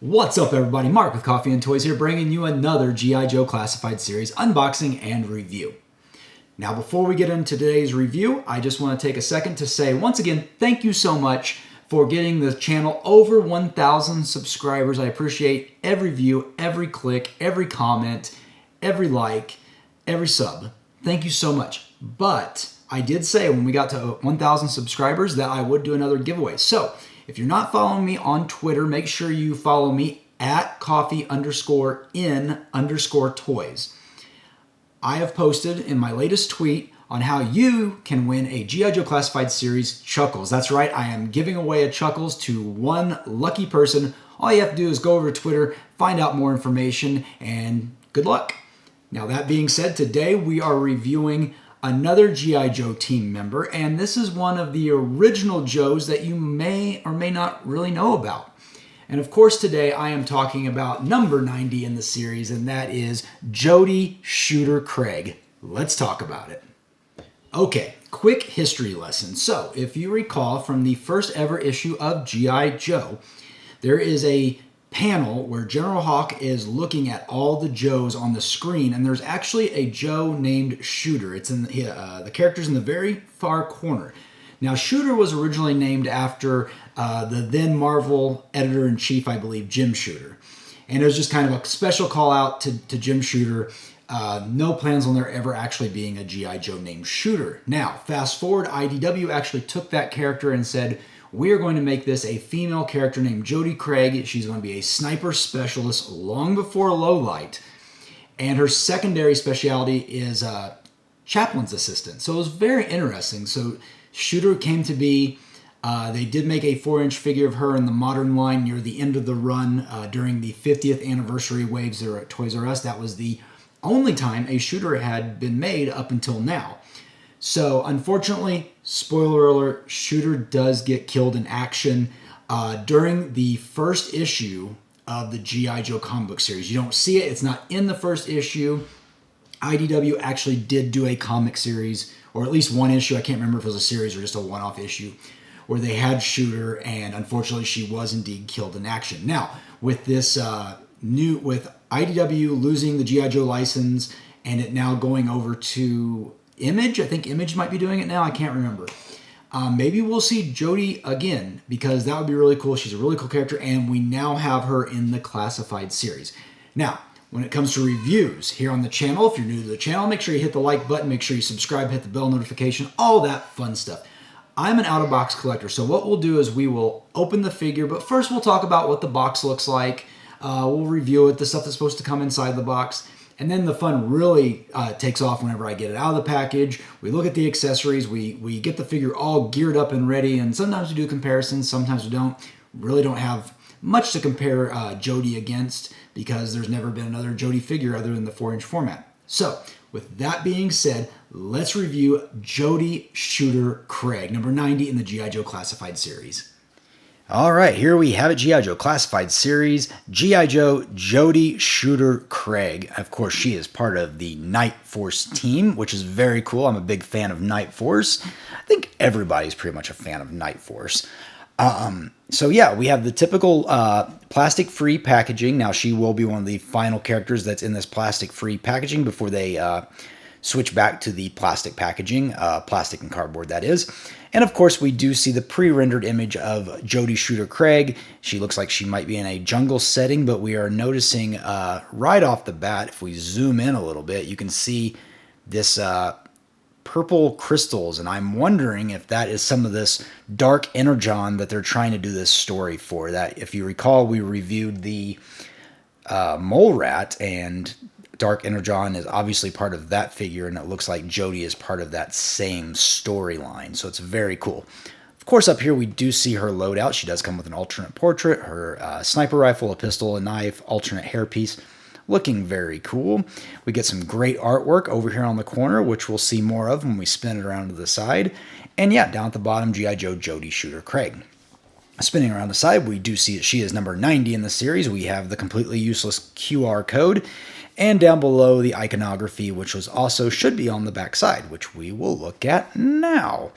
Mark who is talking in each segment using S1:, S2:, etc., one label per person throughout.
S1: What's up, everybody? Mark with Coffee&Toys here, bringing you another G.I. Joe Classified Series unboxing and review. Now, before we get into today's review, I just want to take a second to say, once again, thank you so much for getting the channel over 1,000 subscribers. I appreciate every view, every click, every comment, every like, every sub. Thank you so much. But I did say when we got to 1,000 subscribers that I would do another giveaway. So if you're not following me on Twitter, make sure you follow me at coffee_in_toys. I have posted in my latest tweet on how you can win a G.I. Joe Classified Series Chuckles. That's right, I am giving away a Chuckles to one lucky person. All you have to do is go over to Twitter, find out more information, and good luck. Now, that being said, today we are reviewing another G.I. Joe team member, and this is one of the original Joes that you may or may not really know about. And of course, today I am talking about number 90 in the series, and that is Jodie Shooter Craig. Let's talk about it. Okay, quick history lesson. So, if you recall from the first ever issue of G.I. Joe, there is a panel where General Hawk is looking at all the Joes on the screen, and there's actually a Joe named Shooter. It's in the character's in the very far corner. Now, Shooter was originally named after the then Marvel editor-in-chief, I believe, Jim Shooter. And it was just kind of a special call out to Jim Shooter. No plans on there ever actually being a G.I. Joe named Shooter. Now, fast forward, IDW actually took that character and said, we are going to make this a female character named Jodie Craig. She's going to be a sniper specialist long before low light. And her secondary specialty is chaplain's assistant. So it was very interesting. So Shooter came to be, they did make a 4-inch figure of her in the modern line near the end of the run during the 50th anniversary waves there at Toys R Us. That was the only time a Shooter had been made up until now. So, unfortunately, spoiler alert, Shooter does get killed in action during the first issue of the G.I. Joe comic book series. You don't see it. It's not in the first issue. IDW actually did do a comic series, or at least one issue. I can't remember if it was a series or just a one-off issue, where they had Shooter, and unfortunately, she was indeed killed in action. Now, with this with IDW losing the G.I. Joe license and it now going over to Image, I think Image might be doing it now. I can't remember. Maybe we'll see Jodie again, because that would be really cool. She's a really cool character, and we now have her in the Classified series. Now, when it comes to reviews here on the channel, if you're new to the channel, make sure you hit the like button, make sure you subscribe, hit the bell notification, all that fun stuff. I'm an out-of-box collector, so what we'll do is we will open the figure, but first we'll talk about what the box looks like. We'll review it, the stuff that's supposed to come inside the box. And then the fun really takes off whenever I get it out of the package. We look at the accessories. We get the figure all geared up and ready. And sometimes we do comparisons. Sometimes we don't. Really don't have much to compare Jodie against, because there's never been another Jodie figure other than the 4-inch format. So with that being said, let's review Jodie Shooter Craig, number 90 in the G.I. Joe Classified series. All right, here we have it, G.I. Joe Classified Series, G.I. Joe Jodie Shooter Craig. Of course, she is part of the Night Force team, which is very cool. I'm a big fan of Night Force. I think everybody's pretty much a fan of Night Force. So yeah, we have the typical plastic-free packaging. Now, she will be one of the final characters that's in this plastic-free packaging before they switch back to the plastic packaging, plastic and cardboard, that is. And of course, we do see the pre-rendered image of Jodie Shooter Craig. She looks like she might be in a jungle setting, but we are noticing right off the bat, if we zoom in a little bit, you can see this purple crystals, and I'm wondering if that is some of this dark energon that they're trying to do this story for. That, if you recall, we reviewed the mole rat, and Dark Energon is obviously part of that figure, and it looks like Jodie is part of that same storyline, so it's very cool. Of course, up here we do see her loadout. She does come with an alternate portrait, her sniper rifle, a pistol, a knife, alternate hairpiece, looking very cool. We get some great artwork over here on the corner, which we'll see more of when we spin it around to the side. And yeah, down at the bottom, G.I. Joe Jodie Shooter Craig. Spinning around the side, we do see that she is number 90 in the series. We have the completely useless QR code, and down below the iconography, which was also should be on the back side, which we will look at now.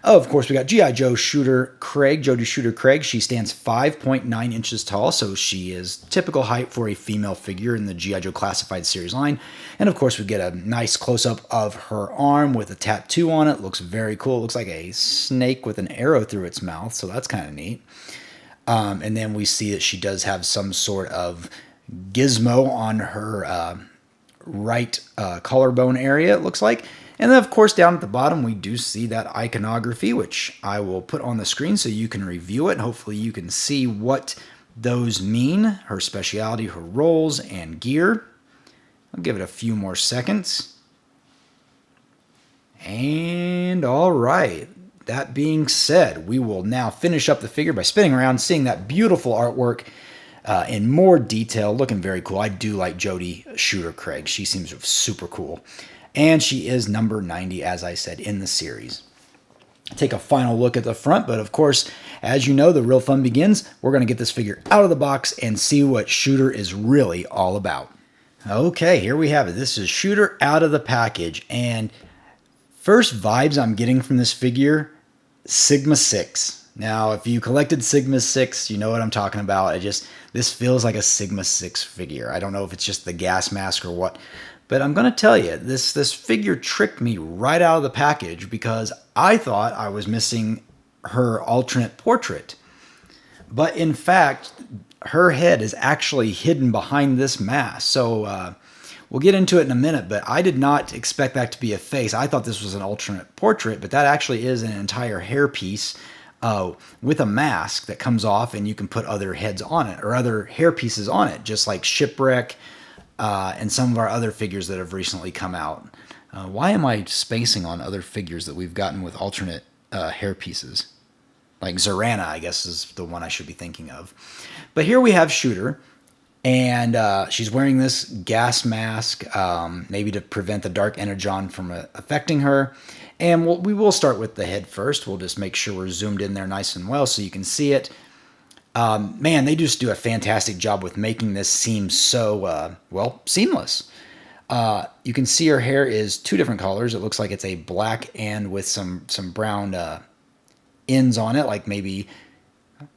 S1: Oh, of course, we got G.I. Joe Shooter Craig, Jodie Shooter Craig. She stands 5.9 inches tall, so she is typical height for a female figure in the G.I. Joe Classified Series line. And of course, we get a nice close-up of her arm with a tattoo on it. Looks very cool. It looks like a snake with an arrow through its mouth, so that's kind of neat. And then we see that she does have some sort of gizmo on her right collarbone area, it looks like. And then, of course, down at the bottom, we do see that iconography, which I will put on the screen so you can review it. And hopefully you can see what those mean, her speciality, her roles, and gear. I'll give it a few more seconds. And all right. That being said, we will now finish up the figure by spinning around, seeing that beautiful artwork in more detail, looking very cool. I do like Jodie Shooter Craig. She seems super cool. And she is number 90, as I said, in the series. Take a final look at the front, but of course, as you know, the real fun begins. We're going to get this figure out of the box and see what Shooter is really all about. Okay, here we have it. This is Shooter out of the package, and first vibes I'm getting from this figure, Sigma 6. Now, if you collected Sigma 6, you know what I'm talking about. This feels like a Sigma 6 figure. I don't know if it's just the gas mask or what, but I'm going to tell you, this figure tricked me right out of the package because I thought I was missing her alternate portrait. But in fact, her head is actually hidden behind this mask. So we'll get into it in a minute, but I did not expect that to be a face. I thought this was an alternate portrait, but that actually is an entire hairpiece with a mask that comes off, and you can put other heads on it or other hair pieces on it, just like Shipwreck and some of our other figures that have recently come out. Why am I spacing on other figures that we've gotten with alternate hair pieces? Like Zorana, I guess, is the one I should be thinking of. But here we have Shooter, and she's wearing this gas mask, maybe to prevent the dark energon from affecting her. And we will start with the head first. We'll just make sure we're zoomed in there nice and well so you can see it. Man, they just do a fantastic job with making this seem so, seamless. You can see her hair is two different colors. It looks like it's a black and with some brown ends on it, like maybe,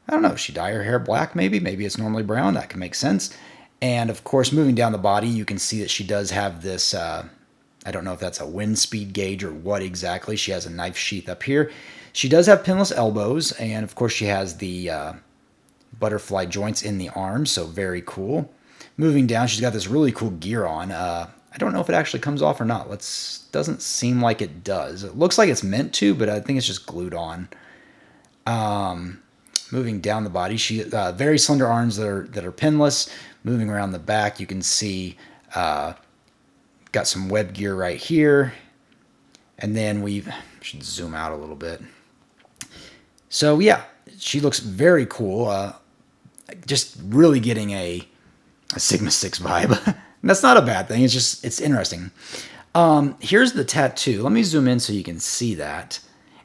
S1: I don't know, she dye her hair black maybe? Maybe it's normally brown. That can make sense. And, of course, moving down the body, you can see that she does have this, I don't know if that's a wind speed gauge or what exactly. She has a knife sheath up here. She does have pinless elbows, and, of course, she has the butterfly joints in the arms, so very cool. Moving down, she's got this really cool gear on. I don't know if it actually comes off or not. Doesn't seem like it does. It looks like it's meant to, but I think it's just glued on. Moving down the body, she very slender arms that are pinless. Moving around the back, you can see got some web gear right here, and then should zoom out a little bit. So yeah, she looks very cool. Just really getting a Sigma 6 vibe. That's not a bad thing. It's interesting. Here's the tattoo. Let me zoom in so you can see that.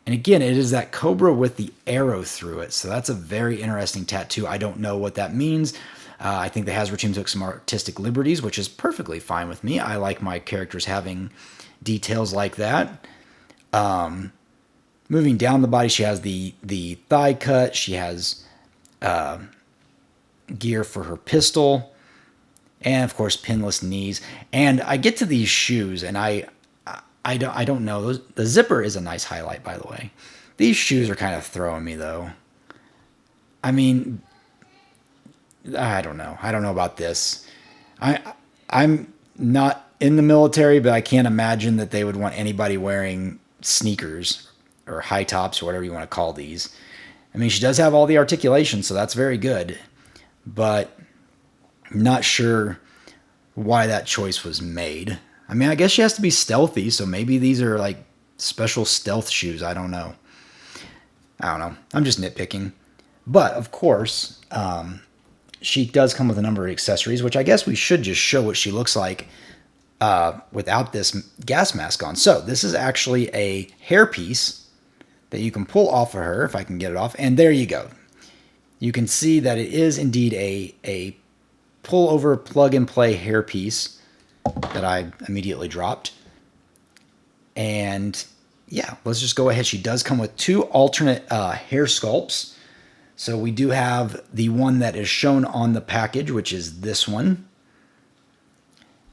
S1: And again, it is that cobra with the arrow through it. So that's a very interesting tattoo. I don't know what that means. I think the Hasbro team took some artistic liberties, which is perfectly fine with me. I like my characters having details like that. Moving down the body, she has the thigh cut. She has gear for her pistol. And, of course, pinless knees. And I get to these shoes, and I don't know. The zipper is a nice highlight, by the way. These shoes are kind of throwing me, though. I mean, I don't know. I don't know about this. I'm not in the military, but I can't imagine that they would want anybody wearing sneakers or high tops or whatever you want to call these. I mean, she does have all the articulation, so that's very good. But I'm not sure why that choice was made. I mean, I guess she has to be stealthy, so maybe these are like special stealth shoes. I don't know. I'm just nitpicking. But, of course, she does come with a number of accessories, which I guess we should just show what she looks like without this gas mask on. So this is actually a hairpiece that you can pull off of her, if I can get it off. And there you go. You can see that it is indeed a pull-over, plug-and-play hairpiece that I immediately dropped. And yeah, let's just go ahead. She does come with 2 alternate hair sculpts. So we do have the one that is shown on the package, which is this one.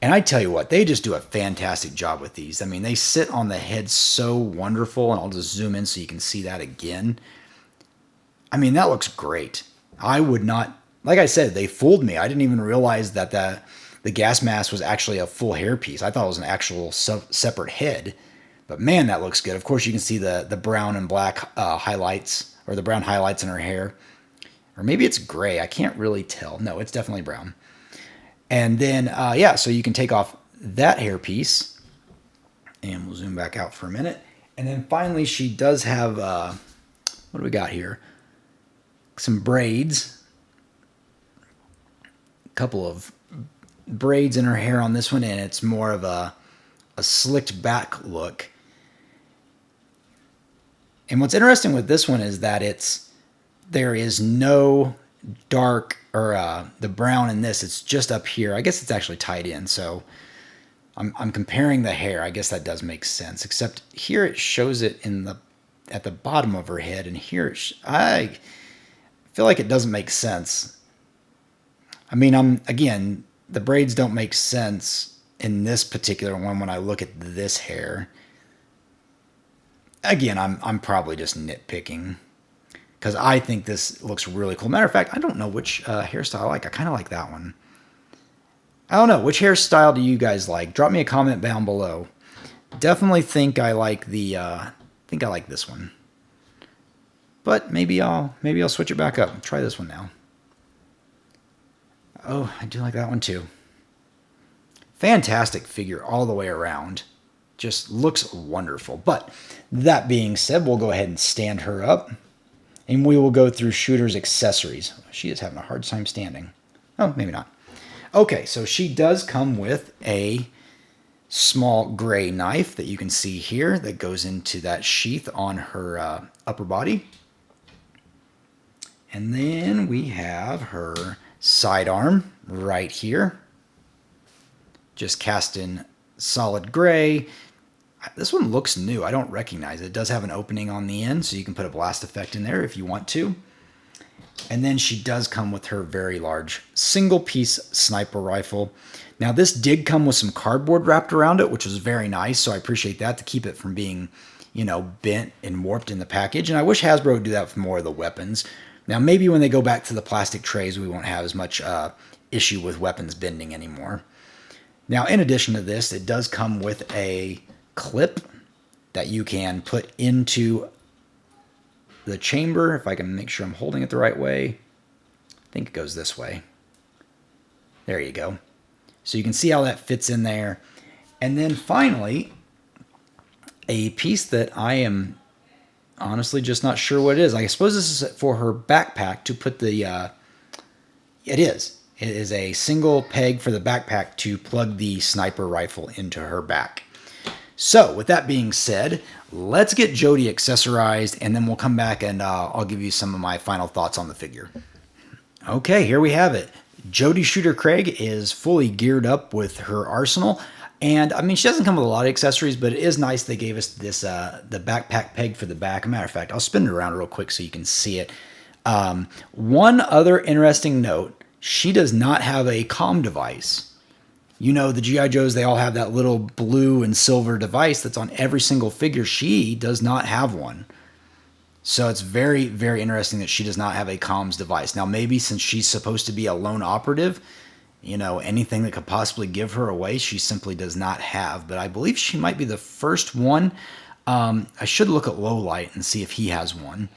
S1: And I tell you what, they just do a fantastic job with these. I mean, they sit on the head so wonderful, and I'll just zoom in so you can see that again. I mean, that looks great. I would not, like I said, they fooled me. I didn't even realize that the gas mask was actually a full hairpiece. I thought it was an actual separate head. But man, that looks good. Of course, you can see the brown and black highlights, or the brown highlights in her hair. Or maybe it's gray. I can't really tell. No, it's definitely brown. And then, yeah, so you can take off that hairpiece. And we'll zoom back out for a minute. And then finally, she does have, what do we got here? Some braids. A couple of braids in her hair on this one, and it's more of a slicked back look. And what's interesting with this one is that there is no dark or the brown in this. It's just up here. I guess it's actually tied in. So I'm comparing the hair. I guess that does make sense. Except here it shows it at the bottom of her head, and here I feel like it doesn't make sense. I mean, again, the braids don't make sense in this particular one when I look at this hair. Again, I'm probably just nitpicking because I think this looks really cool. Matter of fact, I don't know which hairstyle I like. I kind of like that one. I don't know. Which hairstyle do you guys like? Drop me a comment down below. Definitely think I like this one. But maybe I'll switch it back up. Try this one now. Oh, I do like that one too. Fantastic figure all the way around. Just looks wonderful. But that being said, we'll go ahead and stand her up. And we will go through Shooter's accessories. She is having a hard time standing. Oh, maybe not. Okay, so she does come with a small gray knife that you can see here that goes into that sheath on her upper body. And then we have her sidearm right here. Just cast in solid gray. This one looks new. I don't recognize it. It does have an opening on the end, so you can put a blast effect in there if you want to. And then she does come with her very large single-piece sniper rifle. Now, this did come with some cardboard wrapped around it, which was very nice, so I appreciate that to keep it from being, bent and warped in the package. And I wish Hasbro would do that for more of the weapons. Now, maybe when they go back to the plastic trays, we won't have as much issue with weapons bending anymore. Now, in addition to this, it does come with a clip that you can put into the chamber. If I can make sure I'm holding it the right way. I think it goes this way. There you go. So you can see how that fits in there. And then finally, a piece that I am honestly just not sure what it is. I suppose this is for her backpack to put the... It is. It is a single peg for the backpack to plug the sniper rifle into her back. So, with that being said, let's get Jodie accessorized, and then we'll come back and I'll give you some of my final thoughts on the figure. Okay, here we have it. Jodie Shooter Craig is fully geared up with her arsenal. And, I mean, she doesn't come with a lot of accessories, but it is nice they gave us this the backpack peg for the back. As a matter of fact, I'll spin it around real quick so you can see it. One other interesting note, she does not have a comm device. You know, the G.I. Joes, they all have that little blue and silver device that's on every single figure. She does not have one. So it's very, very interesting that she does not have a comms device. Now, maybe since she's supposed to be a lone operative, anything that could possibly give her away, she simply does not have. But I believe she might be the first one. I should look at Lowlight and see if he has one.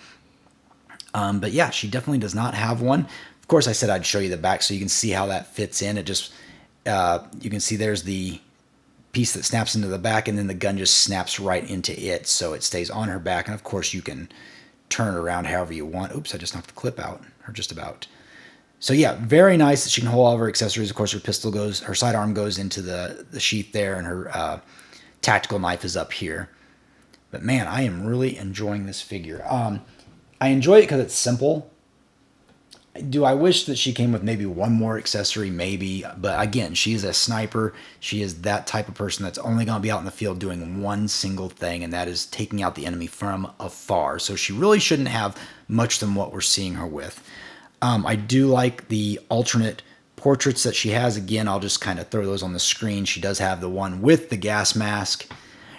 S1: But yeah, she definitely does not have one. Of course, I said I'd show you the back so you can see how that fits in. It just... you can see there's the piece that snaps into the back, and then the gun just snaps right into it, so it stays on her back. And of course, you can turn it around however you want. Oops, I just knocked the clip out, or just about. So yeah, very nice that she can hold all of her accessories. Of course, her sidearm goes into the sheath there, and her tactical knife is up here. But man, I am really enjoying this figure. I enjoy it because it's simple. Do I wish that she came with maybe one more accessory? Maybe. But again, she is a sniper. She is that type of person that's only going to be out in the field doing one single thing, and that is taking out the enemy from afar. So she really shouldn't have much than what we're seeing her with. I do like the alternate portraits that she has. Again, I'll just kind of throw those on the screen. She does have the one with the gas mask,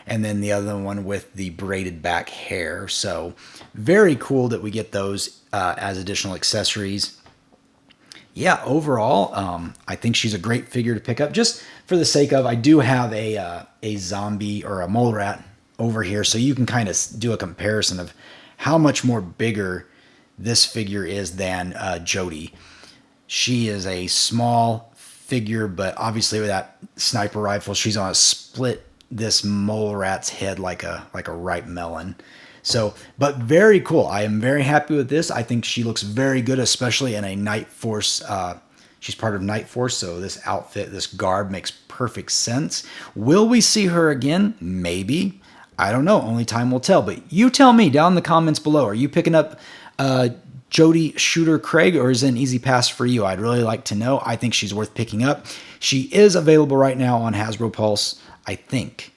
S1: and then the other one with the braided back hair. So very cool that we get those as additional accessories. Yeah, overall, I think she's a great figure to pick up. Just for the sake of, I do have a zombie or a mole rat over here, so you can kind of do a comparison of how much more bigger this figure is than Jodie. She is a small figure, but obviously with that sniper rifle, she's on a split this mole rat's head like a ripe melon. So, but very cool. I am very happy with this. I think she looks very good, especially in a Night Force. She's part of Night Force, so this outfit, this garb makes perfect sense. Will we see her again? Maybe. I don't know. Only time will tell. But you tell me down in the comments below. Are you picking up Jodie Shooter Craig, or is it an easy pass for you? I'd really like to know. I think she's worth picking up. She is available right now on Hasbro Pulse, I think.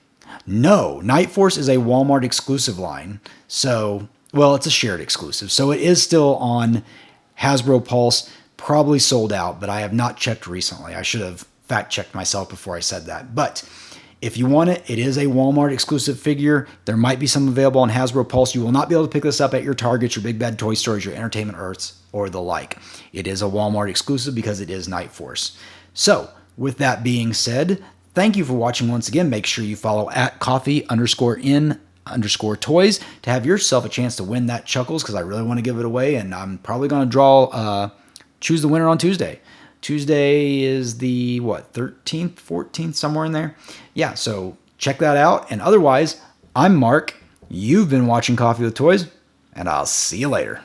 S1: No, Night Force is a Walmart exclusive line. So, well, it's a shared exclusive. So it is still on Hasbro Pulse, probably sold out, but I have not checked recently. I should have fact-checked myself before I said that. But if you want it, it is a Walmart exclusive figure. There might be some available on Hasbro Pulse. You will not be able to pick this up at your Targets, your Big Bad Toy Stores, your Entertainment Earths, or the like. It is a Walmart exclusive because it is Night Force. So, with that being said, thank you for watching once again. Make sure you follow at Coffee_in_toys to have yourself a chance to win that Chuckles, because I really want to give it away, and I'm probably going to choose the winner on Tuesday. Tuesday is the, 13th, 14th, somewhere in there. Yeah, so check that out. And otherwise, I'm Mark. You've been watching Coffee with Toys, and I'll see you later.